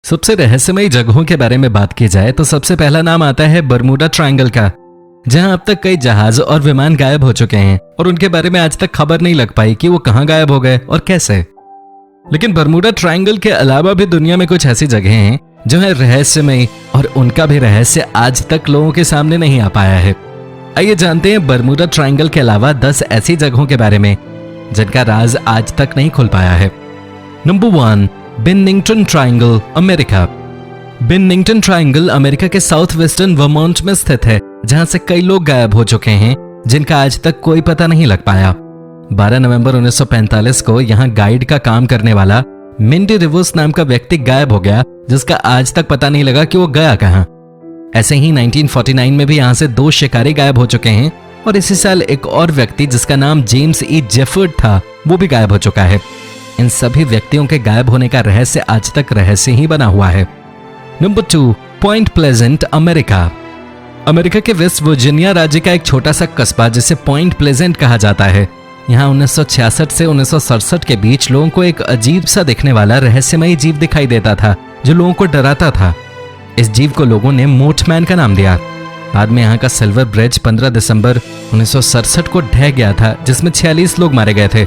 सबसे रहस्यमयी जगहों के बारे में बात की जाए तो सबसे पहला नाम आता है बर्मुडा ट्रायंगल का, जहां अब तक कई जहाज और विमान गायब हो चुके हैं और उनके बारे में आज तक खबर नहीं लग पाई कि वो कहां गायब हो गए और कैसे। लेकिन बर्मुडा ट्रायंगल के अलावा भी दुनिया में कुछ ऐसी जगहें हैं जो है रहस्यमयी और उनका भी रहस्य आज तक लोगों के सामने नहीं आ पाया है। आइए जानते हैं बर्मुडा ट्रायंगल के अलावा 10 ऐसी जगहों के बारे में जिनका राज आज तक नहीं खुल पाया है। Number 1, Bennington triangle, America. Bennington triangle America के साउथ वेस्टर्न वर्मोंट में स्थित है, जहां से कई लोग गायब हो चुके हैं जिनका आज तक कोई पता नहीं लग पाया। 12 नवंबर 1945 को यहां गाइड का काम करने वाला मिंडी रिवर्स नाम का व्यक्ति गायब हो गया, जिसका आज तक पता नहीं लगा कि वो गया कहां। ऐसे ही 1949 में भी यहां से 2 शिकारी गायब हो चुके हैं और इसी साल एक और व्यक्ति जिसका नाम जेम्स ई जेफर्ड था वो भी गायब हो चुका है। इन सभी व्यक्तियों के गायब होने का रहस्य आज तक रहस्य ही बना हुआ है। Number 2, point pleasant, America. America के वेस्ट वर्जीनिया राज्य का एक छोटा सा कस्बा जिसे पॉइंट प्लेजेंट कहा जाता है। यहाँ 1966 से 1967 के बीच लोगों को एक अजीब सा दिखने वाला रहस्यमयी जीव दिखाई देता था जो लोगों को डराता था। इस जीव को लोगों ने मोथमैन का नाम दिया। बाद में यहाँ का सिल्वर ब्रिज 15 दिसंबर 1967 को ढह गया था, जिसमें 46 लोग मारे गए थे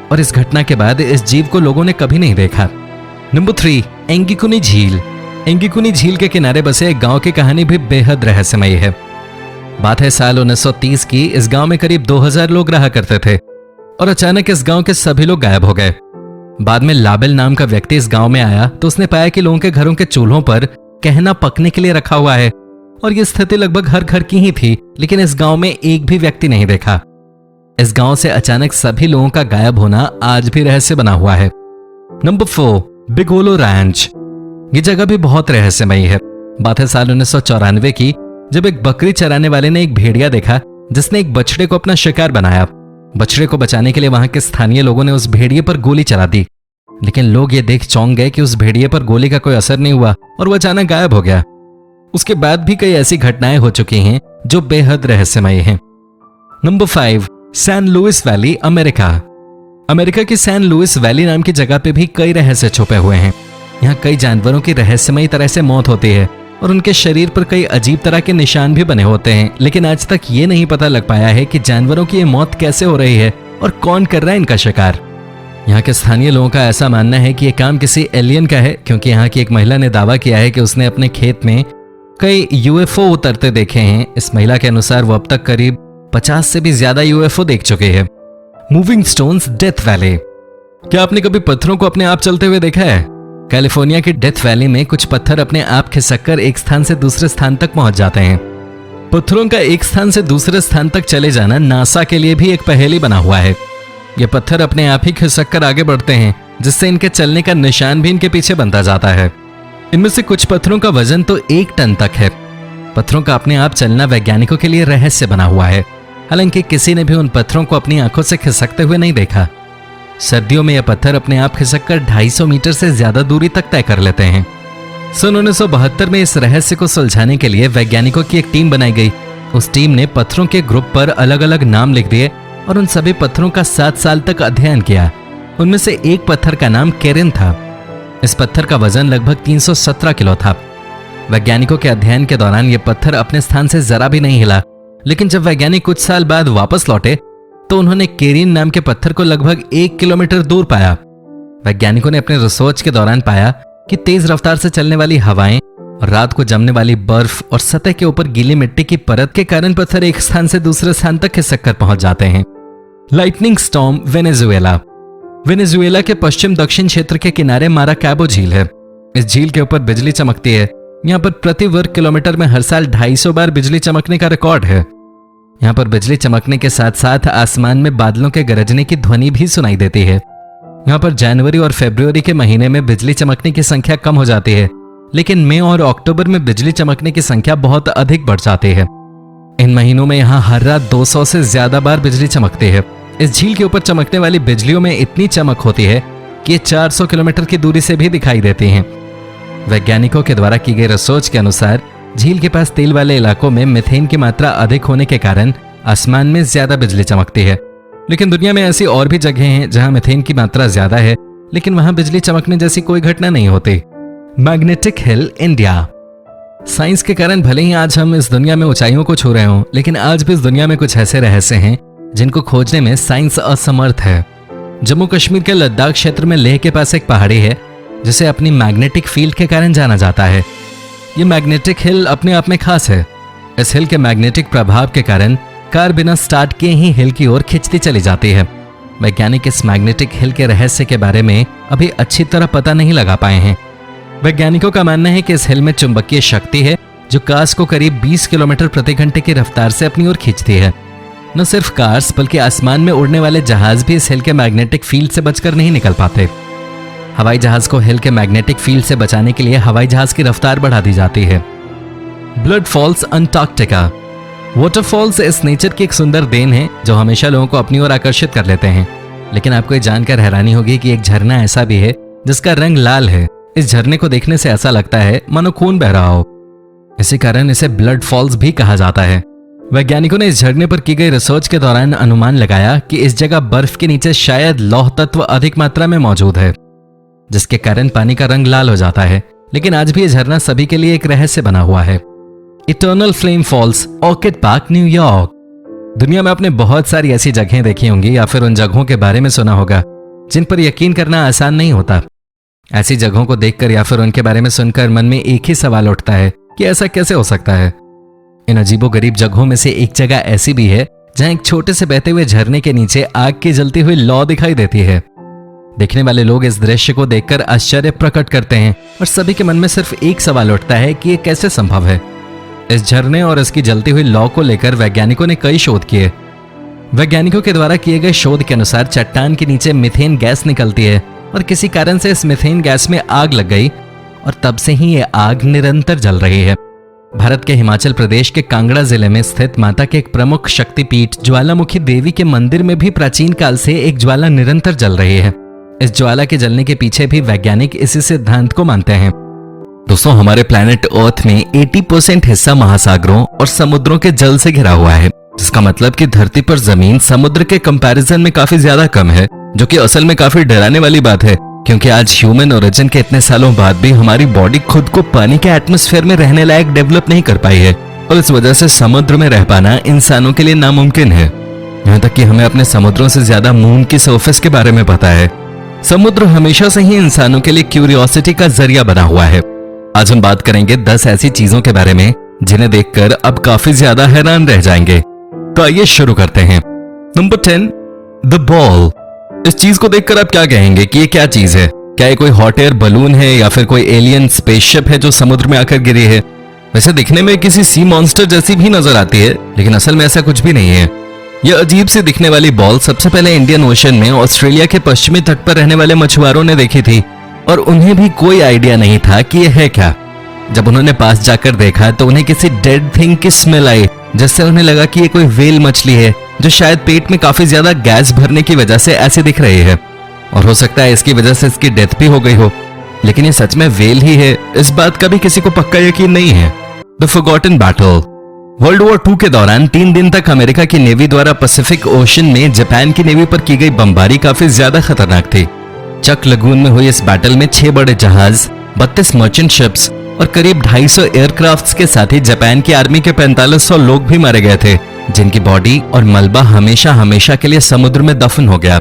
और इस घटना के बाद इस जीव को लोगों ने कभी नहीं देखा। नंबर 3, एंगिकुनी झील। एंगिकुनी झील के किनारे बसे एक गांव की कहानी भी बेहद रहस्यमयी है। बात है साल 1930 की। इस गांव में करीब 2000 लोग रहा करते थे और अचानक इस गांव के सभी लोग गायब हो गए। बाद में लाबेल नाम का व्यक्ति इस गांव में आया तो उसने पाया कि लोगों के घरों के चूल्हों पर कहना पकने के लिए रखा हुआ है और यह स्थिति लगभग हर घर की ही थी, लेकिन इस गांव में एक भी व्यक्ति नहीं देखा। इस गांव से अचानक सभी लोगों का गायब होना आज भी रहस्य बना हुआ है। Number 4, Bigelow Ranch. ये जगह भी बहुत रहस्यमयी है। बात है साल 1994 की, जब एक बकरी चराने वाले ने एक भेड़िया देखा जिसने एक बछड़े को अपना शिकार बनाया। बछड़े को बचाने के लिए वहां के स्थानीय लोगों ने उस भेड़िए पर गोली चला दी, लेकिन लोग ये देख चौंक गए कि उस भेड़िए पर गोली का कोई असर नहीं हुआ और वो अचानक गायब हो गया। उसके बाद भी कई ऐसी घटनाएं हो चुकी हैं जो बेहद रहस्यमयी हैं। Number 5, San Luis Valley, America. America की सैन लुइस वैली नाम की जगह पे भी कई रहस्य छुपे हुए हैं। यहाँ कई जानवरों की रहस्यमयी तरह से मौत होती है और उनके शरीर पर कई अजीब तरह के निशान भी बने होते हैं, लेकिन आज तक ये नहीं पता लग पाया है कि जानवरों की ये मौत कैसे हो रही है और कौन कर रहा है इनका शिकार। यहाँ के स्थानीय लोगों का ऐसा मानना है कि यह काम किसी एलियन का है, क्योंकि यहाँ की एक महिला ने दावा किया है कि उसने अपने खेत में कई यूएफओ उतरते देखे हैं। इस महिला के अनुसार वो अब तक करीब 50 से भी ज्यादा यूएफओ देख चुके हैं। Moving stones, death valley. क्या आपने कभी पत्थरों को अपने आप चलते हुए देखा है? कैलिफोर्निया की डेथ वैली में कुछ पत्थर अपने आप खिसककर एक स्थान से दूसरे स्थान तक पहुंच जाते हैं। पत्थरों का एक स्थान से दूसरे स्थान तक चले जाना नासा के लिए भी एक पहेली बना हुआ है। ये पत्थर अपने आप ही खिसककर आगे बढ़ते हैं, जिससे इनके चलने का निशान भी इनके पीछे बनता जाता है। इनमें से कुछ पत्थरों का वजन तो 1 टन तक है। पत्थरों का अपने आप चलना वैज्ञानिकों के लिए रहस्य बना हुआ है। हालांकि किसी ने भी उन पत्थरों को अपनी आंखों से खिसकते हुए नहीं देखा। सर्दियों में यह पत्थर अपने आप खिसककर 250 मीटर से ज्यादा दूरी तक तय कर लेते हैं। सन 1972 में इस रहस्य को सुलझाने के लिए वैज्ञानिकों की एक टीम बनाई गई। उस टीम ने पत्थरों के ग्रुप पर अलग अलग नाम लिख दिए और उन सभी पत्थरों का 7 साल तक अध्ययन किया। उनमें से एक पत्थर का नाम केरिन था। इस पत्थर का वजन लगभग 317 किलो था। वैज्ञानिकों के अध्ययन के दौरान यह पत्थर अपने स्थान से जरा भी नहीं हिला, लेकिन जब वैज्ञानिक कुछ साल बाद वापस लौटे तो उन्होंने केरिन नाम के पत्थर को लगभग 1 किलोमीटर दूर पाया। वैज्ञानिकों ने अपने रिसर्च के दौरान पाया कि तेज रफ्तार से चलने वाली हवाएं और रात को जमने वाली बर्फ और सतह के ऊपर गीली मिट्टी की परत के कारण पत्थर एक स्थान से दूसरे स्थान तक खिसककर पहुंच जाते हैं। Lightning storm, Venezuela. वेनेजुएला के पश्चिम दक्षिण क्षेत्र के किनारे माराकैबो झील है। इस झील के ऊपर बिजली चमकती है। यहाँ पर प्रति वर्ग किलोमीटर में हर साल 250 बार बिजली चमकने का रिकॉर्ड है। यहाँ पर बिजली चमकने के साथ साथ आसमान में बादलों के गरजने की ध्वनि भी सुनाई देती है। यहाँ पर जनवरी और फरवरी के महीने में बिजली चमकने की संख्या कम हो जाती है, लेकिन मई और अक्टूबर में बिजली चमकने की संख्या बहुत अधिक बढ़ जाती है। इन महीनों में यहाँ हर रात 200 से ज्यादा बार बिजली चमकती है। इस झील के ऊपर चमकने वाली बिजलियों में इतनी चमक होती है कि ये 400 किलोमीटर की दूरी से भी दिखाई देती हैं। वैज्ञानिकों के द्वारा की गई रिसर्च के अनुसार झील के पास तेल वाले इलाकों में मीथेन की मात्रा अधिक होने के कारण आसमान में ज्यादा बिजली चमकती है। लेकिन दुनिया में ऐसी और भी जगहें हैं जहां मीथेन की मात्रा ज्यादा है, लेकिन वहां बिजली चमकने जैसी कोई घटना नहीं होती। Magnetic hill, India. साइंस के कारण भले ही आज हम इस दुनिया में ऊंचाइयों को छू रहे हों, लेकिन आज भी इस दुनिया में कुछ ऐसे रहस्य हैं जिनको खोजने में साइंस असमर्थ है। जम्मू कश्मीर के लद्दाख क्षेत्र में लेह के पास एक पहाड़ी है जिसे अपनी मैग्नेटिक फील्ड के कारण जाना जाता है। ये मैग्नेटिक हिल अपने आप में खास है। इस हिल के मैग्नेटिक प्रभाव के कारण कार बिना स्टार्ट किए ही हिल की ओर खिंचती चली जाती है। वैज्ञानिक इस मैग्नेटिक हिल के रहस्य के बारे में अभी अच्छी तरह पता नहीं लगा पाए हैं। वैज्ञानिकों का मानना है कि इस हिल में चुंबकीय शक्ति है जो कार्स को करीब 20 किलोमीटर प्रति घंटे की रफ्तार से अपनी ओर खींचती है। न सिर्फ कार्स बल्कि आसमान में उड़ने वाले जहाज भी इस हिल के मैग्नेटिक फील्ड से बचकर नहीं निकल पाते। हवाई जहाज को हिल के मैग्नेटिक फील्ड से बचाने के लिए हवाई जहाज की रफ्तार बढ़ा दी जाती है। Blood Falls, Antarctica. वाटरफॉल्स इस नेचर की एक सुंदर देन है जो हमेशा लोगों को अपनी ओर आकर्षित कर लेते हैं। लेकिन आपको ये जानकर हैरानी होगी कि एक झरना ऐसा भी है जिसका रंग लाल है। इस झरने को देखने से ऐसा लगता है मानो खून बह रहा हो। इसी कारण इसे ब्लड फॉल्स भी कहा जाता है। वैज्ञानिकों ने इस झरने पर की गई रिसर्च के दौरान अनुमान लगाया कि इस जगह बर्फ के नीचे शायद लौह तत्व अधिक मात्रा में मौजूद है, जिसके कारण पानी का रंग लाल हो जाता है। लेकिन आज भी यह झरना सभी के लिए एक रहस्य बना हुआ है। Eternal Flame Falls, Orchard Park, New York. दुनिया में आपने बहुत सारी ऐसी जगहें देखी होंगी या फिर उन जगहों के बारे में सुना होगा जिन पर यकीन करना आसान नहीं होता। ऐसी जगहों को देखकर या फिर उनके बारे में सुनकर मन में एक ही सवाल उठता है कि ऐसा कैसे हो सकता है। इन अजीबोगरीब जगहों में से एक जगह ऐसी भी है जहां एक छोटे से बहते हुए झरने के नीचे आग की जलती हुई लौ दिखाई देती है। देखने वाले लोग इस दृश्य को देखकर आश्चर्य प्रकट करते हैं और सभी के मन में सिर्फ एक सवाल उठता है कि यह कैसे संभव है। इस झरने और इसकी जलती हुई लौ को लेकर वैज्ञानिकों ने कई शोध किए। वैज्ञानिकों के द्वारा किए गए शोध के अनुसार चट्टान के नीचे मीथेन गैस निकलती है और किसी कारण से इस मीथेन गैस में आग लग गई और तब से ही यह आग निरंतर जल रही है। भारत के हिमाचल प्रदेश के कांगड़ा जिले में स्थित माता के एक प्रमुख शक्तिपीठ ज्वालामुखी देवी के मंदिर में भी प्राचीन काल से एक ज्वाला निरंतर जल रही है। इस ज्वाला के जलने के पीछे भी वैज्ञानिक इसी सिद्धांत को मानते हैं। दोस्तों, हमारे प्लैनेट अर्थ में 80% हिस्सा महासागरों और समुद्रों के जल से घिरा हुआ है, जिसका मतलब कि धरती पर जमीन समुद्र के कंपैरिजन में काफी ज्यादा कम है, जो कि असल में काफी डराने वाली बात है, क्योंकि आज ह्यूमन ओरिजिन के इतने सालों बाद भी हमारी बॉडी खुद को पानी के एटमॉस्फेयर में रहने लायक डेवलप नहीं कर पाई है और इस वजह से समुद्र में रह पाना इंसानों के लिए नामुमकिन है। यहाँ तक कि हमें अपने समुद्रों से ज्यादा मून की सरफेस के बारे में पता है। समुद्र हमेशा से ही इंसानों के लिए क्यूरियोसिटी का जरिया बना हुआ है। आज हम बात करेंगे 10 ऐसी चीजों के बारे में जिन्हें देखकर अब काफी ज्यादा हैरान रह जाएंगे। तो आइए शुरू करते हैं। Number 10, the ball. इस चीज को देखकर आप क्या कहेंगे कि ये क्या चीज है? क्या ये कोई हॉट एयर बलून है या फिर कोई एलियन स्पेसशिप है जो समुद्र में आकर गिरी है? वैसे दिखने में किसी सी मॉन्स्टर जैसी भी नजर आती है, लेकिन असल में ऐसा कुछ भी नहीं है। यह अजीब सी दिखने वाली बॉल सबसे पहले इंडियन ओशन में ऑस्ट्रेलिया के पश्चिमी तट पर रहने वाले मछुआरों ने देखी थी और उन्हें भी कोई आइडिया नहीं था कि यह है क्या। जब उन्होंने पास जाकर देखा तो उन्हें किसी डेड थिंग की स्मेल आई, जिससे उन्हें लगा कि ये कोई व्हेल मछली है जो शायद पेट में काफी ज्यादा गैस भरने की वजह से ऐसे दिख रही है और हो सकता है इसकी वजह से इसकी डेथ भी हो गई हो। लेकिन ये सच में व्हेल ही है, इस बात का भी किसी को पक्का यकीन नहीं है। The forgotten battle. World war 2 के दौरान 3 दिन तक अमेरिका की नेवी द्वारा पैसिफिक ओशन में जापान की नेवी पर की गई बमबारी काफी ज्यादा खतरनाक थी। चक लगून में हुई इस बैटल में 6 बड़े जहाज, 32 मर्चेंट शिप्स और करीब 250 एयरक्राफ्ट्स के साथ ही जापान की आर्मी के 4500 लोग भी मारे गए थे, जिनकी बॉडी और मलबा हमेशा हमेशा के लिए समुद्र में दफन हो गया।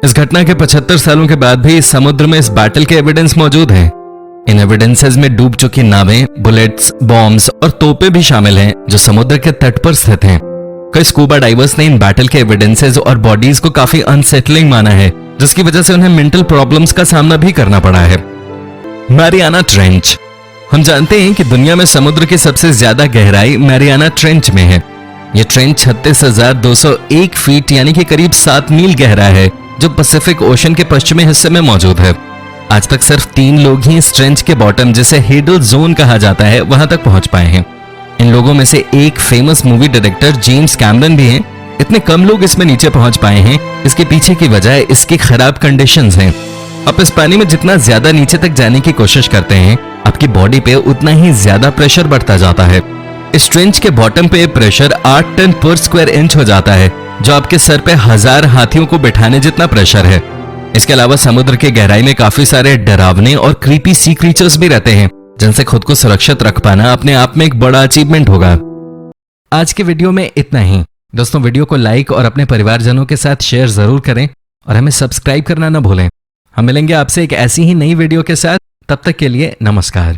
इस घटना के 75 सालों के बाद भी समुद्र में इस बैटल के एविडेंस मौजूद हैं। इन एविडेंसेस में डूब चुकी नावें, बुलेट्स, बॉम्ब्स और तोपें भी शामिल हैं जो समुद्र के तट पर स्थित हैं। कई स्कूबा डाइवर्स ने इन बैटल के एविडेंसेस और बॉडीज को काफी अनसेटलिंग माना है, जिसकी वजह से उन्हें मेंटल प्रॉब्लम्स का सामना भी करना पड़ा है। Mariana trench. हम जानते हैं कि दुनिया में समुद्र की सबसे ज्यादा गहराई मैरियाना ट्रेंच में है। यह ट्रेंच 36,201 फीट यानी कि करीब 7 मील गहरा है, जो पैसिफिक ओशन के पश्चिमी हिस्से में मौजूद है। आज तक सिर्फ 3 लोग ही इस ट्रेंच के बॉटम, जिसे हेडल जोन कहा जाता है, वहां तक पहुंच पाए हैं। इन लोगों में से एक famous movie director James Cameron भी हैं। इतने कम लोग इसमें नीचे पहुंच पाए हैं, इसके पीछे की वजह इसकी खराब कंडीशंस हैं। आप इस पानी में जितना ज्यादा नीचे तक जाने की कोशिश करते हैं, आपकी बॉडी पे उतना ही ज्यादा प्रेशर बढ़ता जाता है। इस ट्रेंच के बॉटम पे प्रेशर 8 टन पर स्क्वायर इंच हो जाता है, जो आपके सर पे 1000 हाथियों को बिठाने जितना प्रेशर है। इसके अलावा समुद्र के गहराई में काफी सारे डरावने और क्रीपी सी क्रीचर्स भी रहते हैं, जिनसे खुद को सुरक्षित रख पाना अपने आप में एक बड़ा अचीवमेंट होगा। आज के वीडियो में इतना ही। दोस्तों, वीडियो को लाइक और अपने परिवारजनों के साथ शेयर जरूर करें और हमें सब्सक्राइब करना ना भूलें। हम मिलेंगे आपसे एक ऐसी ही नई वीडियो के साथ। तब तक के लिए नमस्कार।